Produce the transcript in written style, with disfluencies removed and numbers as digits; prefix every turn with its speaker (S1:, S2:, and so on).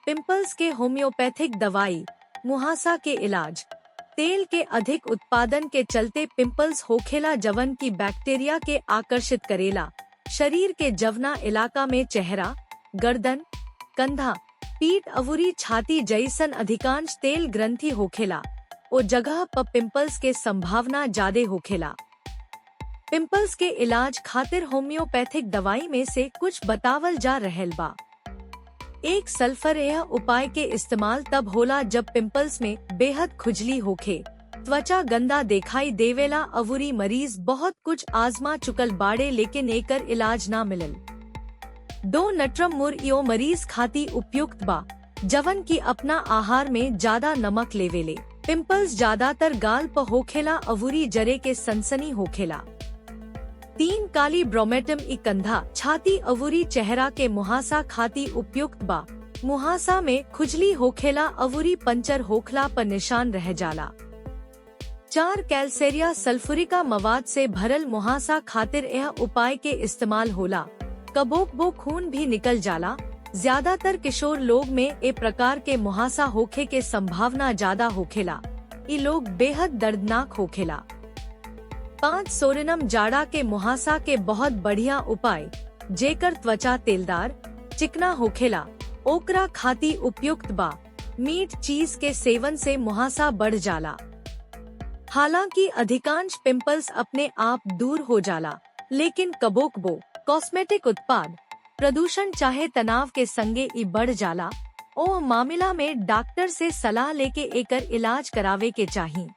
S1: Pimples के homeopathic दवाई, मुहासा के इलाज। तेल के अधिक उत्पादन के चलते पिंपल्स होखेला जवन की बैक्टीरिया के आकर्षित करेला। शरीर के जवना इलाका में चेहरा, गर्दन, कंधा, पीठ अवुरी छाती जैसन अधिकांश तेल ग्रंथि होखेला, ओ जगह पर पिंपल्स के संभावना ज्यादा होखेला। पिंपल्स के इलाज खातिर होम्योपैथिक दवाई में से कुछ बतावल जा रहल बा। एक सल्फर यह उपाय के इस्तेमाल तब होला जब पिंपल्स में बेहद खुजली होखे, त्वचा गंदा दिखाई देवेला अवुरी मरीज बहुत कुछ आजमा चुकल बाड़े लेकिन एकर इलाज ना मिलल। 2 नट्रम यो मरीज खाती उपयुक्त बा जवन की अपना आहार में ज्यादा नमक लेवेले। पिंपल्स ज्यादातर गाल पर होखेला अवुरी जरे के सनसनी होखेला। 3 काली ब्रोमेटम ई कंधा, छाती अवुरी चेहरा के मुहासा खाती उपयुक्त बा। मुहासा में खुजली होखेला अवुरी पंचर होखला पर निशान रह जाला। 4 कैल्सेरिया सल्फुरिका मवाद से भरल मुहासा खातिर यह उपाय के इस्तेमाल होला। कबोकबो खून भी निकल जाला। ज्यादातर किशोर लोग में ए प्रकार के मुहासा होखे के संभावना ज्यादा होखेला। ये लोग बेहद दर्दनाक होखेला। 5 सोरेनम जाड़ा के मुहासा के बहुत बढ़िया उपाय, जेकर त्वचा तेलदार, चिकना होखेला, ओकरा खाती उपयुक्त बा। मीट चीज के सेवन से मुहासा बढ़ जाला। हालांकि अधिकांश पिंपल्स अपने आप दूर हो जाला, लेकिन कबोकबो कॉस्मेटिक उत्पाद, प्रदूषण चाहे तनाव के संगे ई बढ़ जाला। ओ मामला में डॉक्टर से सलाह लेके एकर इलाज करावे के चाहिए।